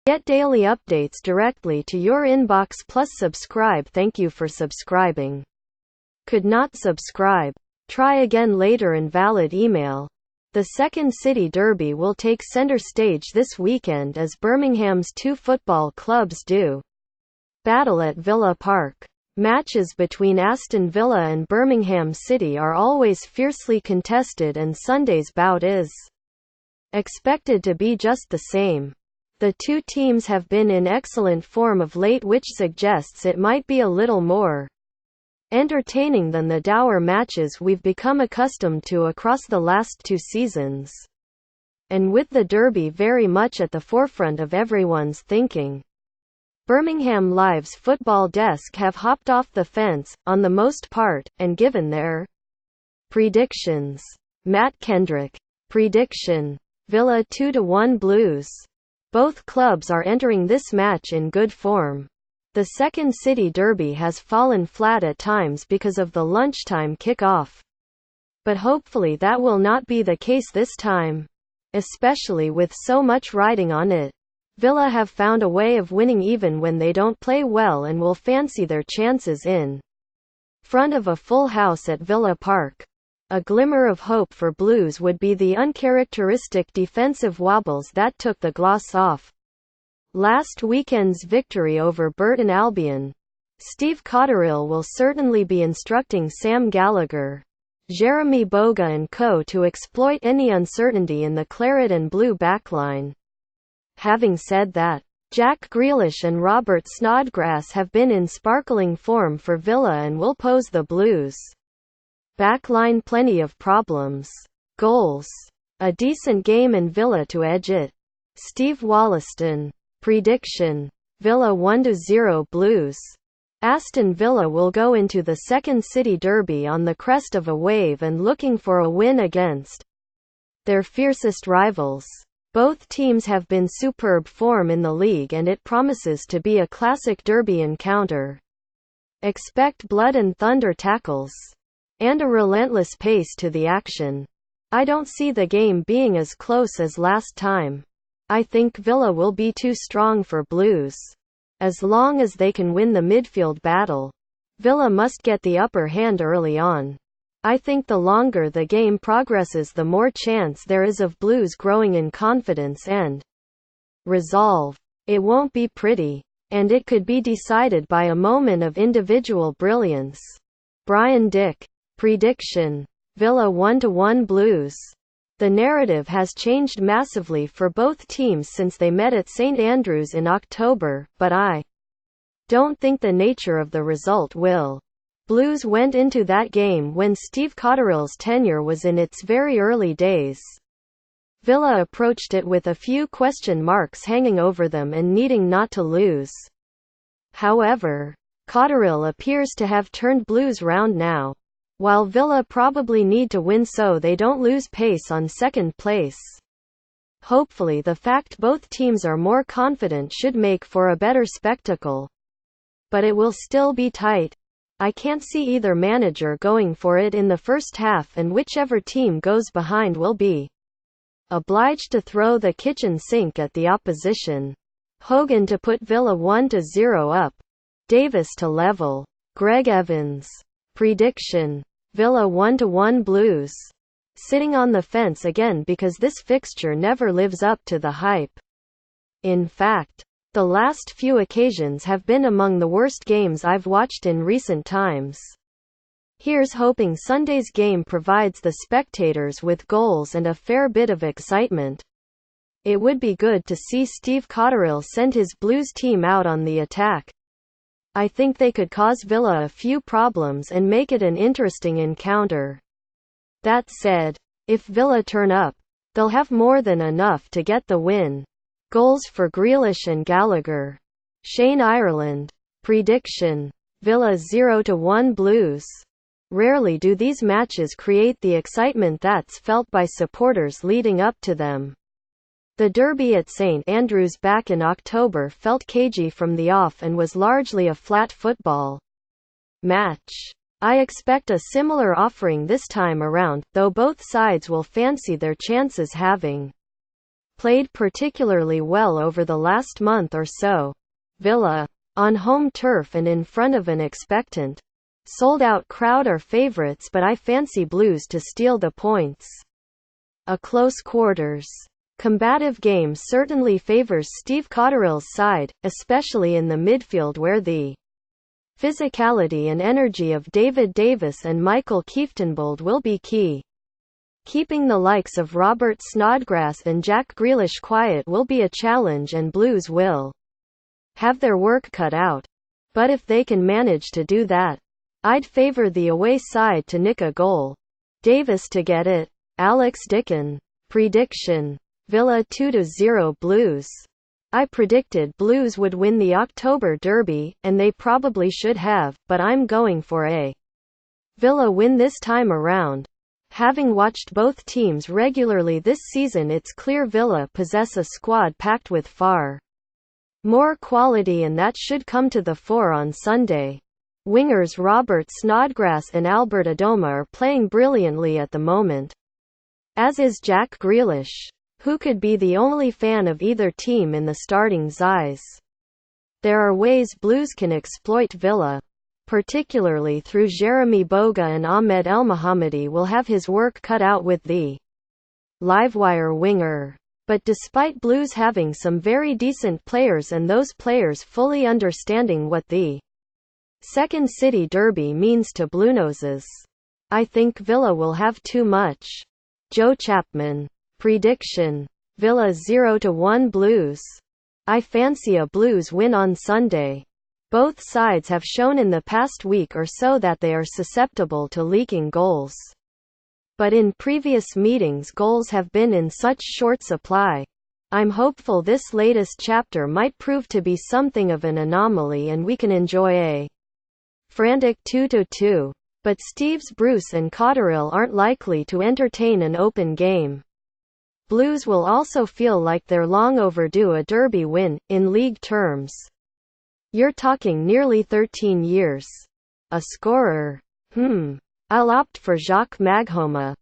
Get daily updates directly to your inbox plus subscribe. Thank you for subscribing. Could not subscribe? Try again later. Invalid email. The second city derby will take center stage this weekend as Birmingham's two football clubs do battle at Villa Park. Matches between Aston Villa and Birmingham City are always fiercely contested, and Sunday's bout is expected to be just the same. The two teams have been in excellent form of late, which suggests it might be a little more entertaining than the dour matches we've become accustomed to across the last two seasons. And with the derby very much at the forefront of everyone's thinking, Birmingham Live's football desk have hopped off the fence, on the most part, and given their predictions. Matt Kendrick. Prediction: Villa 2-1 Blues. Both clubs are entering this match in good form. The second city derby has fallen flat at times because of the lunchtime kick-off. But hopefully that will not be the case this time, especially with so much riding on it. Villa have found a way of winning even when they don't play well, and will fancy their chances in front of a full house at Villa Park. A glimmer of hope for Blues would be the uncharacteristic defensive wobbles that took the gloss off last weekend's victory over Burton Albion. Steve Cotterill will certainly be instructing Sam Gallagher, Jeremy Boga and co. to exploit any uncertainty in the claret and blue backline. Having said that, Jack Grealish and Robert Snodgrass have been in sparkling form for Villa and will pose the Blues backline plenty of problems. Goals: a decent game and Villa to edge it. Steve Wollaston. Prediction: Villa 1-0 Blues. Aston Villa will go into the second city derby on the crest of a wave and looking for a win against their fiercest rivals. Both teams have been superb form in the league, and it promises to be a classic derby encounter. Expect blood and thunder tackles and a relentless pace to the action. I don't see the game being as close as last time. I think Villa will be too strong for Blues. As long as they can win the midfield battle, Villa must get the upper hand early on. I think the longer the game progresses, the more chance there is of Blues growing in confidence and resolve. It won't be pretty, and it could be decided by a moment of individual brilliance. Brian Dick. Prediction: Villa 1-1 Blues. The narrative has changed massively for both teams since they met at St Andrews in October, but I don't think the nature of the result will. Blues went into that game when Steve Cotterill's tenure was in its very early days. Villa approached it with a few question marks hanging over them and needing not to lose. However, Cotterill appears to have turned Blues round now, while Villa probably need to win so they don't lose pace on second place. Hopefully the fact both teams are more confident should make for a better spectacle. But it will still be tight. I can't see either manager going for it in the first half, and whichever team goes behind will be obliged to throw the kitchen sink at the opposition. Hogan to put Villa 1-0 up. Davis to level. Greg Evans. Prediction: Villa 1-1 Blues. Sitting on the fence again because this fixture never lives up to the hype. In fact, the last few occasions have been among the worst games I've watched in recent times. Here's hoping Sunday's game provides the spectators with goals and a fair bit of excitement. It would be good to see Steve Cotterill send his Blues team out on the attack. I think they could cause Villa a few problems and make it an interesting encounter. That said, if Villa turn up, they'll have more than enough to get the win. Goals for Grealish and Gallagher. Shane Ireland. Prediction: Villa 0-1 Blues. Rarely do these matches create the excitement that's felt by supporters leading up to them. The derby at St Andrews back in October felt cagey from the off and was largely a flat football match. I expect a similar offering this time around, though both sides will fancy their chances having played particularly well over the last month or so. Villa, on home turf and in front of an expectant, sold-out crowd, are favourites, but I fancy Blues to steal the points. A close quarters, combative game certainly favours Steve Cotterill's side, especially in the midfield where the physicality and energy of David Davis and Michael Kieftenbeld will be key. Keeping the likes of Robert Snodgrass and Jack Grealish quiet will be a challenge, and Blues will have their work cut out. But if they can manage to do that, I'd favour the away side to nick a goal. Davis to get it. Alex Dicken. Prediction: Villa 2-0 Blues. I predicted Blues would win the October derby, and they probably should have, but I'm going for a Villa win this time around. Having watched both teams regularly this season, it's clear Villa possess a squad packed with far more quality, and that should come to the fore on Sunday. Wingers Robert Snodgrass and Albert Adoma are playing brilliantly at the moment, as is Jack Grealish, who could be the only fan of either team in the starting's eyes. There are ways Blues can exploit Villa, particularly through Jeremy Boga, and Ahmed Elmohamady will have his work cut out with the livewire winger. But despite Blues having some very decent players, and those players fully understanding what the second city derby means to Bluenoses, I think Villa will have too much. Joe Chapman. Prediction: Villa 0-1 Blues. I fancy a Blues win on Sunday. Both sides have shown in the past week or so that they are susceptible to leaking goals. But in previous meetings goals have been in such short supply. I'm hopeful this latest chapter might prove to be something of an anomaly and we can enjoy a frantic 2-2. But Steves Bruce and Cotterill aren't likely to entertain an open game. Blues will also feel like they're long overdue a derby win, in league terms. You're talking nearly 13 years. A scorer? I'll opt for Jacques Maghoma.